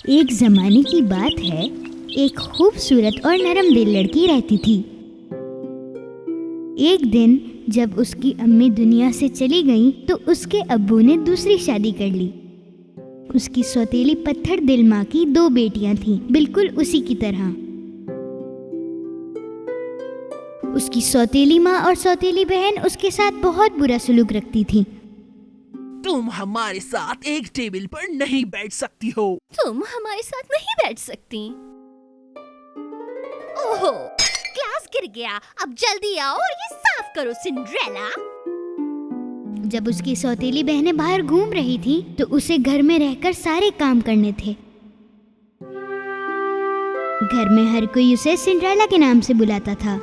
एक जमाने की बात है, एक खूबसूरत और नरम दिल लड़की रहती थी। एक दिन जब उसकी अम्मी दुनिया से चली गईं, तो उसके अब्बू ने दूसरी शादी कर ली। उसकी सौतेली पत्थर दिल माँ की 2 बेटियां थीं, बिल्कुल उसी की तरह। उसकी सौतेली माँ और सौतेली बहन उसके साथ बहुत बुरा सलूक रखती थीं। तुम हमारे साथ एक टेबल पर नहीं बैठ सकती हो। तुम हमारे साथ नहीं बैठ सकती। ओहो, क्लास गिर गया। अब जल्दी आओ और ये साफ करो सिंड्रेला। जब उसकी सौतेली बहनें बाहर घूम रही थी, तो उसे घर में रहकर सारे काम करने थे। घर में हर कोई उसे सिंड्रेला के नाम से बुलाता था।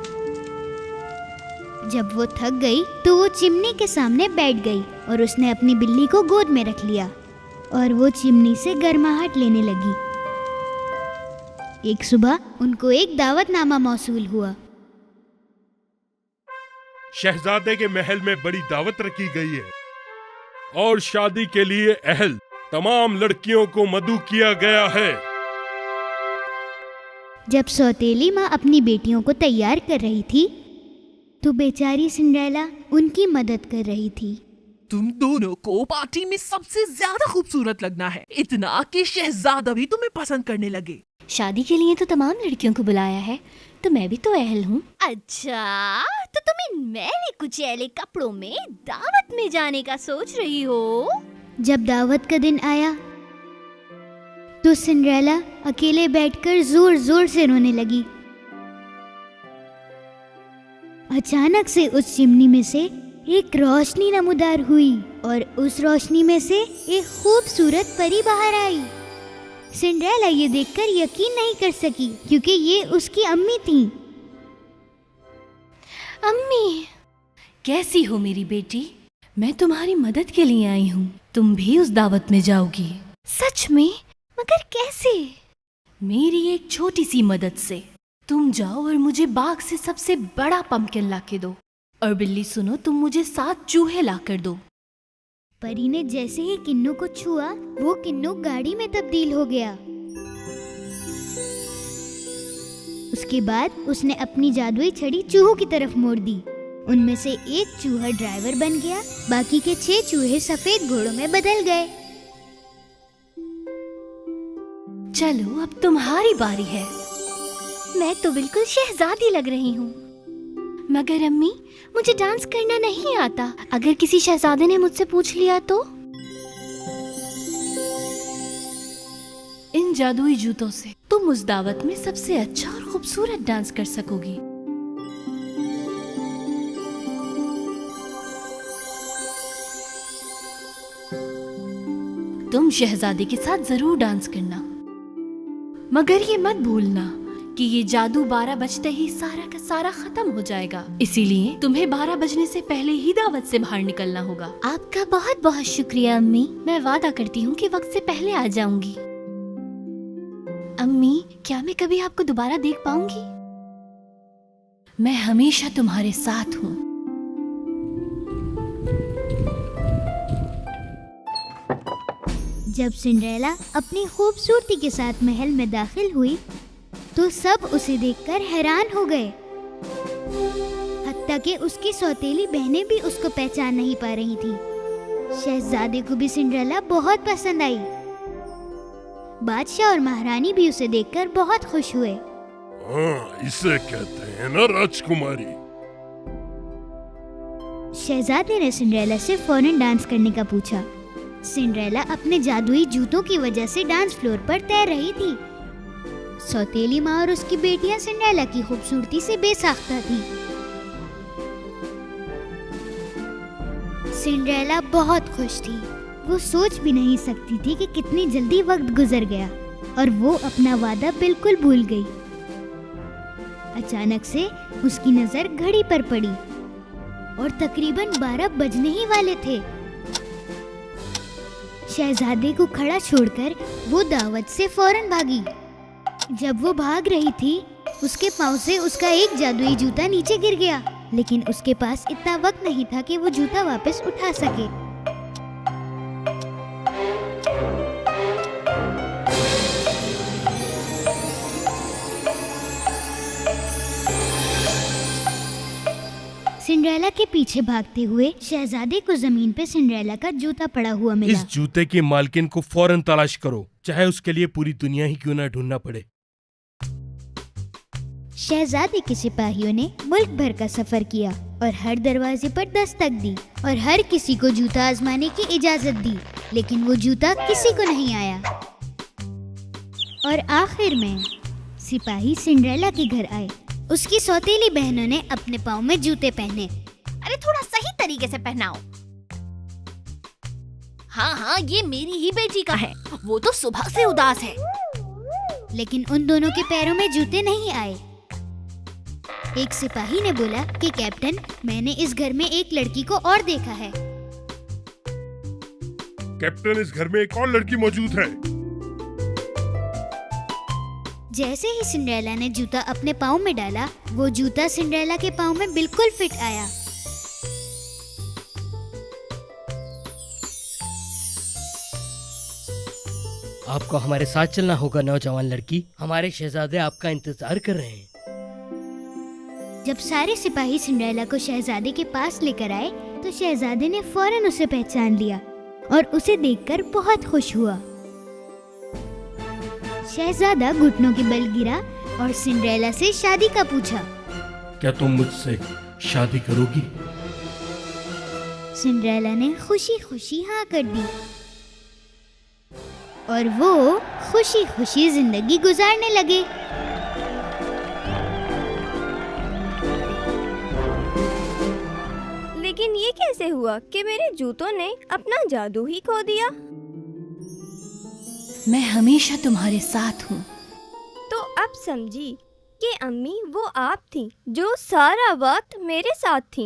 जब वो थक गई, तो वो चिमनी के सामने बैठ गई और उसने अपनी बिल्ली को गोद में रख लिया और वो चिमनी से गर्माहट लेने लगी। एक सुबह उनको एक दावतनामा मौसूल हुआ। शहजादे के महल में बड़ी दावत रखी गई है और शादी के लिए अहल तमाम लड़कियों को मदऊ किया गया है। जब सौतेली माँ अपनी बेटियों को तैयार कर रही थी, तो बेचारी सिंड्रेला उनकी मदद कर रही थी। तुम दोनों को पार्टी में सबसे ज्यादा खूबसूरत लगना है, इतना कि शहजादा भी तुम्हें पसंद करने लगे। शादी के लिए तो तमाम लड़कियों को बुलाया है, तो मैं भी तो अहल हूँ। अच्छा, तो तुम इन मैले कुचैले कपड़ों में दावत में जाने का सोच रही हो? जब दावत का दिन आया, तो सिंड्रेला अकेले बैठकर जोर जोर से रोने लगी। अचानक से उस चिमनी में से एक रोशनी नमूदार हुई और उस रोशनी में से एक खूबसूरत परी बाहर आई। सिंड्रेला ये देखकर यकीन नहीं कर सकी, क्योंकि ये उसकी अम्मी थीं। अम्मी, कैसी हो मेरी बेटी? मैं तुम्हारी मदद के लिए आई हूँ। तुम भी उस दावत में जाओगी। सच में? मगर कैसे? मेरी एक छोटी सी मदद से। तुम जाओ और मुझे बाग से सबसे बड़ा पम्पकिन ला के दो। और बिल्ली सुनो, तुम मुझे 7 चूहे ला कर दो। परी ने जैसे ही किन्नू को छुआ, वो किन्नू गाड़ी में तब्दील हो गया। उसके बाद उसने अपनी जादुई छड़ी चूहों की तरफ मोड़ दी। उनमें से एक चूहा ड्राइवर बन गया, बाकी के 6 चूहे सफेद घोड़ों में बदल गए। चलो, अब तुम्हारी बारी है। मैं तो बिल्कुल शहजादी लग रही हूँ। मगर अम्मी, मुझे डांस करना नहीं आता। अगर किसी शहजादे ने मुझसे पूछ लिया तो? इन जादुई जूतों से तुम उस दावत में सबसे अच्छा और खूबसूरत डांस कर सकोगी। तुम शहजादे के साथ जरूर डांस करना, मगर ये मत भूलना कि ये जादू 12 बजते ही सारा का सारा खत्म हो जाएगा। इसीलिए तुम्हें 12 बजने से पहले ही दावत से बाहर निकलना होगा। आपका बहुत बहुत शुक्रिया अम्मी। मैं वादा करती हूँ कि वक्त से पहले आ जाऊंगी। अम्मी, क्या मैं कभी आपको दोबारा देख पाऊंगी? मैं हमेशा तुम्हारे साथ हूँ। जब सिंड्रेला अपनी खूबसूरती के साथ महल में दाखिल हुई, तो सब उसे देखकर हैरान हो गए। हत्ता कि उसकी सौतेली बहनें भी उसको पहचान नहीं पा रही थीं। शहजादे को भी सिंड्रेला बहुत पसंद आई। बादशाह और महारानी भी उसे देखकर बहुत खुश हुए। हाँ, इसे कहते हैं ना राजकुमारी। शहजादे ने सिंड्रेला से फौरन डांस करने का पूछा। सिंड्रेला अपने जादुई जूतों की वजह से डांस फ्लोर पर तैर रही थी। सौतेली माँ और उसकी बेटियां सिंड्रेला की खूबसूरती से बेसाख्ता थीं। सिंड्रेला बहुत खुश थी। वो सोच भी नहीं सकती थी कि कितनी जल्दी वक्त गुजर गया और वो अपना वादा बिल्कुल भूल गई। अचानक से उसकी नजर घड़ी पर पड़ी और तकरीबन 12 बजने ही वाले थे। शहजादे को खड़ा छोड़कर वो दावत से फौरन भागी। जब वो भाग रही थी, उसके पांव से उसका एक जादुई जूता नीचे गिर गया, लेकिन उसके पास इतना वक्त नहीं था कि वो जूता वापस उठा सके। सिंड्रेला के पीछे भागते हुए शहजादे को जमीन पे सिंड्रेला का जूता पड़ा हुआ मिला। इस जूते की मालकिन को फौरन तलाश करो, चाहे उसके लिए पूरी दुनिया ही क्यों ना ढूंढना पड़े। शहजादे के सिपाहियों ने मुल्क भर का सफर किया और हर दरवाजे पर दस्तक दी और हर किसी को जूता आजमाने की इजाजत दी, लेकिन वो जूता किसी को नहीं आया। और आखिर में सिपाही सिंड्रेला के घर आए। उसकी सौतेली बहनों ने अपने पाँव में जूते पहने। अरे थोड़ा सही तरीके से पहनाओ। हाँ, ये मेरी ही बेटी का है, वो तो सुबह से उदास है। लेकिन उन दोनों के पैरों में जूते नहीं आए। एक सिपाही ने बोला कि कैप्टन, मैंने इस घर में एक लड़की को और देखा है। कैप्टन, इस घर में एक और लड़की मौजूद है। जैसे ही सिंड्रेला ने जूता अपने पाँव में डाला, वो जूता सिंड्रेला के पाँव में बिल्कुल फिट आया। आपको हमारे साथ चलना होगा नौजवान लड़की, हमारे शहजादे आपका इंतजार कर रहे हैं। जब सारे सिपाही सिंड्रेला को शहजादे के पास लेकर आए तो शहजादे ने फौरन उसे पहचान लिया और उसे देखकर बहुत खुश हुआ। शहजादा घुटनों के बल गिरा और सिंड्रेला से शादी का पूछा। क्या तुम मुझसे शादी करोगी? सिंड्रेला ने खुशी खुशी हाँ कर दी और वो खुशी खुशी जिंदगी गुजारने लगे। लेकिन ये कैसे हुआ कि मेरे जूतों ने अपना जादू ही खो दिया? मैं हमेशा तुम्हारे साथ हूँ। तो अब समझी कि अम्मी वो आप थी जो सारा वक्त मेरे साथ थी।